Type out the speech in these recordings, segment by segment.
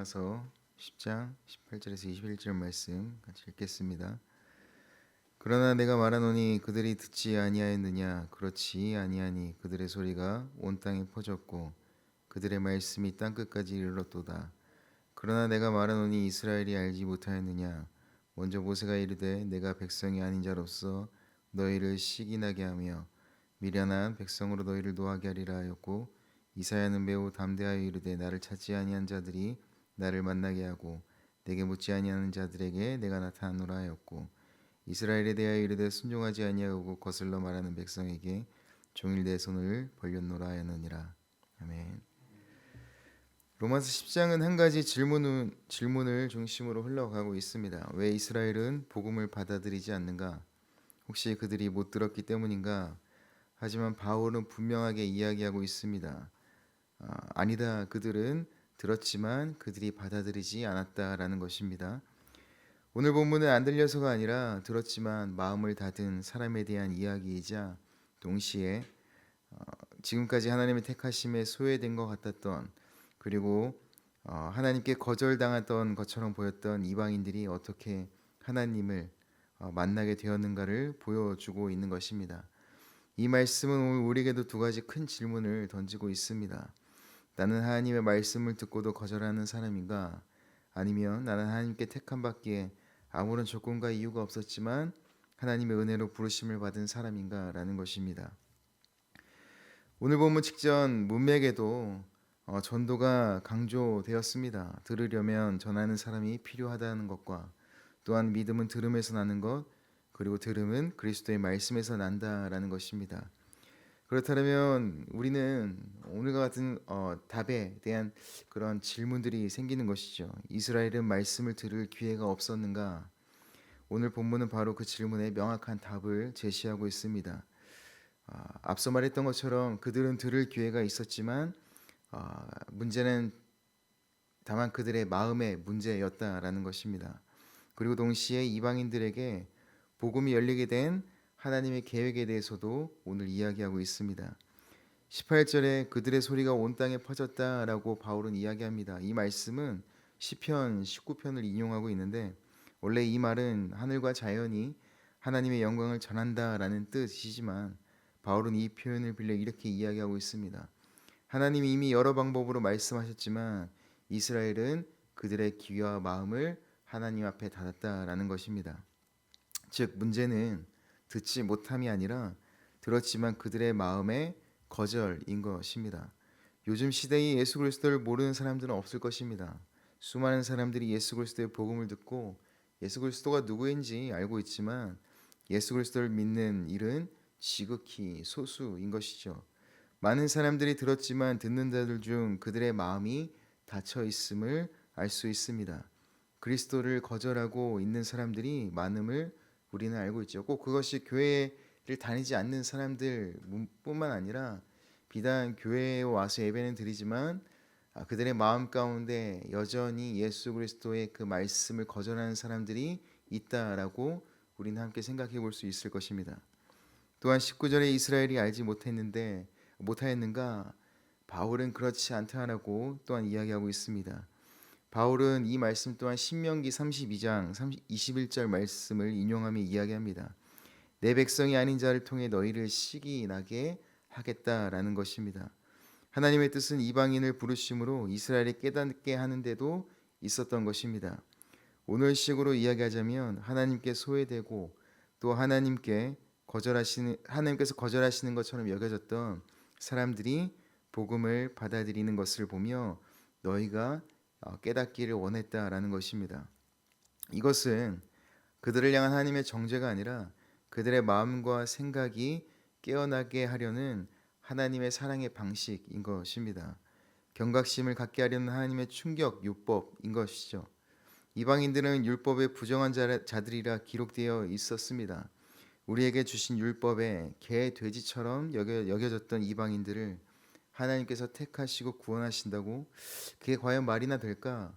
로마서 10장 18절에서 21절 말씀 같이 읽겠습니다. 그러나 내가 말하노니 그들이 듣지 아니하였느냐? 그렇지 아니하니 그들의 소리가 온 땅에 퍼졌고 그들의 말씀이 땅 끝까지 이르렀도다. 그러나 내가 말하노니 이스라엘이 알지 못하였느냐? 먼저 모세가 이르되 내가 백성이 아닌 자로서 너희를 시기나게 하며 미련한 백성으로 너희를 노하게 하리라 하였고, 이사야는 매우 담대하여 이르되 나를 찾지 아니한 자들이 나를 만나게 하고 내게 묻지 아니하는 자들에게 내가 나타나노라 하였고, 이스라엘에 대하여 이르되 순종하지 아니하고 거슬러 말하는 백성에게 종일 내 손을 벌렸노라 하였느니라. 아멘. 로마서 10장은 한 가지 질문을 중심으로 흘러가고 있습니다. 왜 이스라엘은 복음을 받아들이지 않는가? 혹시 그들이 못 들었기 때문인가? 하지만 바울은 분명하게 이야기하고 있습니다. 아니다. 그들은 들었지만 그들이 받아들이지 않았다라는 것입니다. 오늘 본문은 안 들려서가 아니라 들었지만 마음을 닫은 사람에 대한 이야기이자, 동시에 지금까지 하나님의 택하심에 소외된 것 같았던, 그리고 하나님께 거절당했던 것처럼 보였던 이방인들이 어떻게 하나님을 만나게 되었는가를 보여주고 있는 것입니다. 이 말씀은 오늘 우리에게도 두 가지 큰 질문을 던지고 있습니다. 나는 하나님의 말씀을 듣고도 거절하는 사람인가? 아니면 나는 하나님께 택함받기에 아무런 조건과 이유가 없었지만 하나님의 은혜로 부르심을 받은 사람인가? 라는 것입니다. 오늘 본문 직전 문맥에도 전도가 강조되었습니다. 들으려면 전하는 사람이 필요하다는 것과, 또한 믿음은 들음에서 나는 것, 그리고 들음은 그리스도의 말씀에서 난다라는 것입니다. 그렇다면 우리는 오늘과 같은 답에 대한 그런 질문들이 생기는 것이죠. 이스라엘은 말씀을 들을 기회가 없었는가? 오늘 본문은 바로 그 질문에 명확한 답을 제시하고 있습니다. 앞서 말했던 것처럼 그들은 들을 기회가 있었지만 문제는 다만 그들의 마음의 문제였다라는 것입니다. 그리고 동시에 이방인들에게 복음이 열리게 된 하나님의 계획에 대해서도 오늘 이야기하고 있습니다. 18절에 그들의 소리가 온 땅에 퍼졌다라고 바울은 이야기합니다. 이 말씀은 시편 19편을 인용하고 있는데, 원래 이 말은 하늘과 자연이 하나님의 영광을 전한다라는 뜻이지만 바울은 이 표현을 빌려 이렇게 이야기하고 있습니다. 하나님이 이미 여러 방법으로 말씀하셨지만 이스라엘은 그들의 귀와 마음을 하나님 앞에 닫았다라는 것입니다. 즉 문제는 듣지 못함이 아니라 들었지만 그들의 마음의 거절인 것입니다. 요즘 시대에 예수 그리스도를 모르는 사람들은 없을 것입니다. 수많은 사람들이 예수 그리스도의 복음을 듣고 예수 그리스도가 누구인지 알고 있지만 예수 그리스도를 믿는 일은 지극히 소수인 것이죠. 많은 사람들이 들었지만 듣는 자들 중 그들의 마음이 닫혀 있음을 알 수 있습니다. 그리스도를 거절하고 있는 사람들이 많음을 우리는 알고 있죠. 꼭 그것이 교회를 다니지 않는 사람들뿐만 아니라 비단 교회에 와서 예배는 드리지만 그들의 마음 가운데 여전히 예수 그리스도의 그 말씀을 거절하는 사람들이 있다라고 우리는 함께 생각해 볼 수 있을 것입니다. 또한 19절에 이스라엘이 알지 못하였는가? 바울은 그렇지 않다라고 또한 이야기하고 있습니다. 바울은 이 말씀 또한 신명기 32장 21절 말씀을 인용하며 이야기합니다. 내 백성이 아닌 자를 통해 너희를 시기나게 하겠다라는 것입니다. 하나님의 뜻은 이방인을 부르심으로 이스라엘이 깨닫게 하는 데도 있었던 것입니다. 오늘식으로 이야기하자면 하나님께 소외되고 또 하나님께서 거절하시는 것처럼 여겨졌던 사람들이 복음을 받아들이는 것을 보며 너희가 깨닫기를 원했다라는 것입니다. 이것은 그들을 향한 하나님의 정죄가 아니라 그들의 마음과 생각이 깨어나게 하려는 하나님의 사랑의 방식인 것입니다. 경각심을 갖게 하려는 하나님의 충격 율법인 것이죠. 이방인들은 율법에 부정한 자들이라 기록되어 있었습니다. 우리에게 주신 율법에 개, 돼지처럼 여겨졌던 이방인들을 하나님께서 택하시고 구원하신다고 그게 과연 말이나 될까?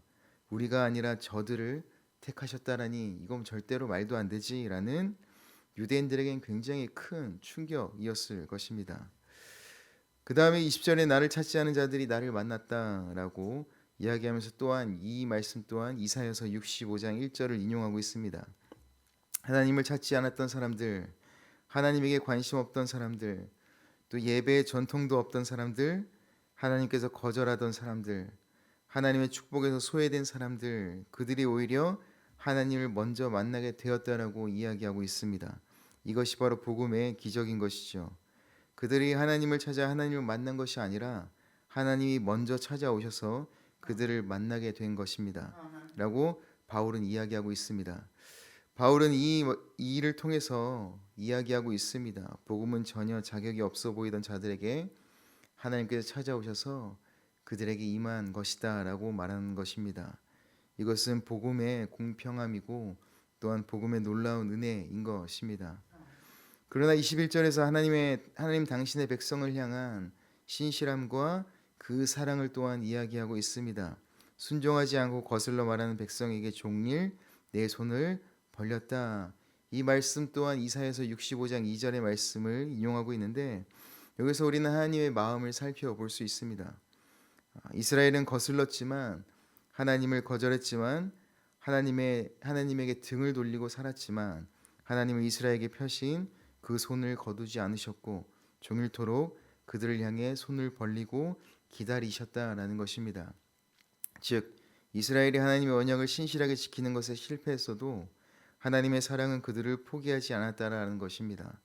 우리가 아니라 저들을 택하셨다라니 이건 절대로 말도 안 되지라는 유대인들에겐 굉장히 큰 충격이었을 것입니다. 그 다음에 20절에 나를 찾지 않은 자들이 나를 만났다라고 이야기하면서 또한 이 말씀 또한 이사야서 65장 1절을 인용하고 있습니다. 하나님을 찾지 않았던 사람들, 하나님에게 관심 없던 사람들, 또 예배의 전통도 없던 사람들, 하나님께서 거절하던 사람들, 하나님의 축복에서 소외된 사람들, 그들이 오히려 하나님을 먼저 만나게 되었다라고 이야기하고 있습니다. 이것이 바로 복음의 기적인 것이죠. 그들이 하나님을 찾아 하나님을 만난 것이 아니라 하나님이 먼저 찾아오셔서 그들을 만나게 된 것입니다. 라고 바울은 이야기하고 있습니다. 바울은 이 일을 통해서 이야기하고 있습니다. 복음은 전혀 자격이 없어 보이던 자들에게 하나님께서 찾아오셔서 그들에게 임한 것이다 라고 말하는 것입니다. 이것은 복음의 공평함이고 또한 복음의 놀라운 은혜인 것입니다. 그러나 21절에서 하나님 당신의 백성을 향한 신실함과 그 사랑을 또한 이야기하고 있습니다. 순종하지 않고 거슬러 말하는 백성에게 종일 내 손을 벌렸다. 이 말씀 또한 이사야서 65장 2절의 말씀을 인용하고 있는데 여기서 우리는 하나님의 마음을 살펴볼 수 있습니다. 이스라엘은 거슬렀지만 하나님을 거절했지만 하나님에게 등을 돌리고 살았지만 하나님은 이스라엘에게 펴신 그 손을 거두지 않으셨고 종일토록 그들을 향해 손을 벌리고 기다리셨다라는 것입니다. 즉 이스라엘이 하나님의 언약을 신실하게 지키는 것에 실패했어도 하나님의 사랑은 그들을 포기하지 않았다라는 것입니다.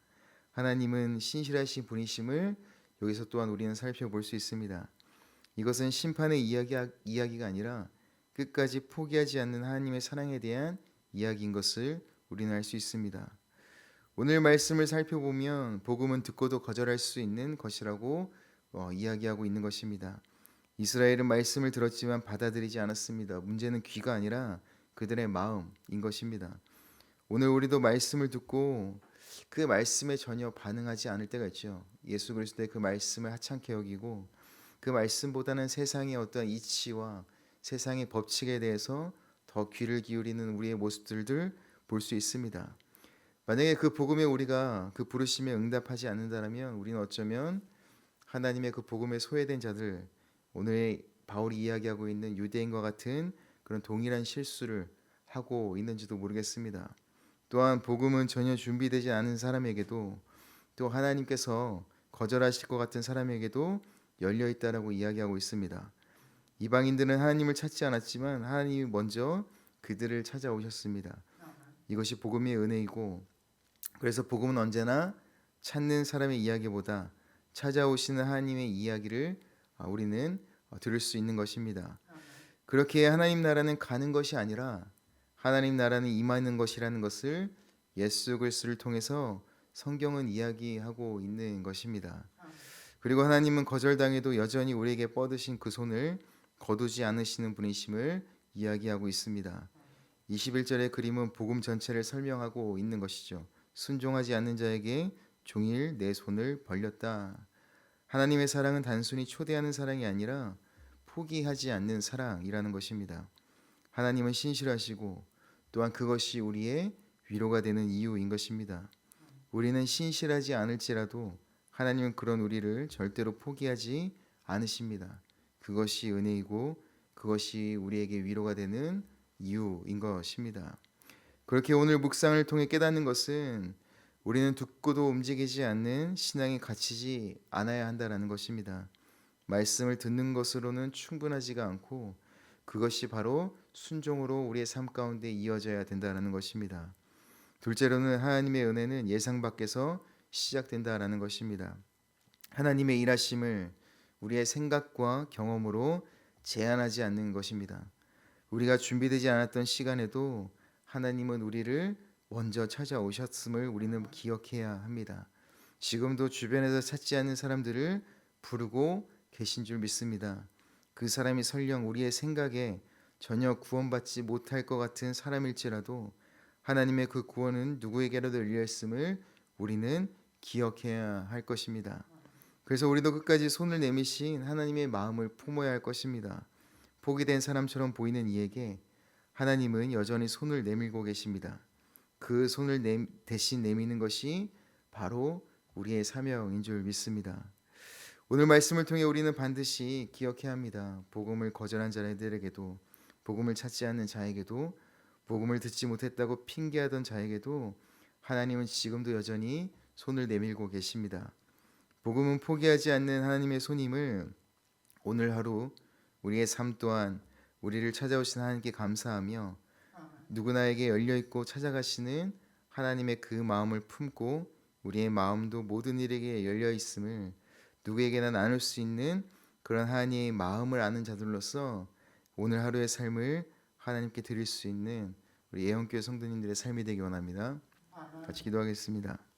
하나님은 신실하신 분이심을 여기서 또한 우리는 살펴볼 수 있습니다. 이것은 심판의 이야기가 아니라 끝까지 포기하지 않는 하나님의 사랑에 대한 이야기인 것을 우리는 알 수 있습니다. 오늘 말씀을 살펴보면 복음은 듣고도 거절할 수 있는 것이라고 이야기하고 있는 것입니다. 이스라엘은 말씀을 들었지만 받아들이지 않았습니다. 문제는 귀가 아니라 그들의 마음인 것입니다. 오늘 우리도 말씀을 듣고 그 말씀에 전혀 반응하지 않을 때가 있죠. 예수 그리스도의 그 말씀을 하찮게 여기고 그 말씀보다는 세상의 어떤 이치와 세상의 법칙에 대해서 더 귀를 기울이는 우리의 모습들을 볼 수 있습니다. 만약에 그 복음에 우리가 그 부르심에 응답하지 않는다면 우리는 어쩌면 하나님의 그 복음에 소외된 자들, 오늘 바울이 이야기하고 있는 유대인과 같은 그런 동일한 실수를 하고 있는지도 모르겠습니다. 또한 복음은 전혀 준비되지 않은 사람에게도 또 하나님께서 거절하실 것 같은 사람에게도 열려 있다라고 이야기하고 있습니다. 이방인들은 하나님을 찾지 않았지만 하나님이 먼저 그들을 찾아오셨습니다. 이것이 복음의 은혜이고 그래서 복음은 언제나 찾는 사람의 이야기보다 찾아오시는 하나님의 이야기를 우리는 들을 수 있는 것입니다. 그렇게 하나님 나라는 가는 것이 아니라 하나님 나라는 임하는 것이라는 것을 예수 그리스도를 통해서 성경은 이야기하고 있는 것입니다. 그리고 하나님은 거절당해도 여전히 우리에게 뻗으신 그 손을 거두지 않으시는 분이심을 이야기하고 있습니다. 21절의 그림은 복음 전체를 설명하고 있는 것이죠. 순종하지 않는 자에게 종일 내 손을 벌렸다. 하나님의 사랑은 단순히 초대하는 사랑이 아니라 포기하지 않는 사랑이라는 것입니다. 하나님은 신실하시고 또한 그것이 우리의 위로가 되는 이유인 것입니다. 우리는 신실하지 않을지라도 하나님은 그런 우리를 절대로 포기하지 않으십니다. 그것이 은혜이고 그것이 우리에게 위로가 되는 이유인 것입니다. 그렇게 오늘 묵상을 통해 깨닫는 것은 우리는 듣고도 움직이지 않는 신앙이 갇히지 않아야 한다는 것입니다. 말씀을 듣는 것으로는 충분하지가 않고 그것이 바로 순종으로 우리의 삶 가운데 이어져야 된다는 것입니다. 둘째로는 하나님의 은혜는 예상 밖에서 시작된다라는 것입니다. 하나님의 일하심을 우리의 생각과 경험으로 제한하지 않는 것입니다. 우리가 준비되지 않았던 시간에도 하나님은 우리를 먼저 찾아오셨음을 우리는 기억해야 합니다. 지금도 주변에서 찾지 않는 사람들을 부르고 계신 줄 믿습니다. 그 사람이 설령 우리의 생각에 전혀 구원받지 못할 것 같은 사람일지라도 하나님의 그 구원은 누구에게라도 열려있음을 우리는 기억해야 할 것입니다. 그래서 우리도 끝까지 손을 내미신 하나님의 마음을 품어야 할 것입니다. 포기된 사람처럼 보이는 이에게 하나님은 여전히 손을 내밀고 계십니다. 그 손을 대신 내미는 것이 바로 우리의 사명인 줄 믿습니다. 오늘 말씀을 통해 우리는 반드시 기억해야 합니다. 복음을 거절한 자들에게도, 복음을 찾지 않는 자에게도, 복음을 듣지 못했다고 핑계하던 자에게도 하나님은 지금도 여전히 손을 내밀고 계십니다. 복음은 포기하지 않는 하나님의 손임을 오늘 하루 우리의 삶 또한 우리를 찾아오신 하나님께 감사하며 누구나에게 열려있고 찾아가시는 하나님의 그 마음을 품고 우리의 마음도 모든 일에게 열려있음을 누구에게나 나눌 수 있는 그런 하나님의 마음을 아는 자들로서 오늘 하루의 삶을 하나님께 드릴 수 있는 우리 예언교회 성도님들의 삶이 되기 원합니다. 같이 기도하겠습니다.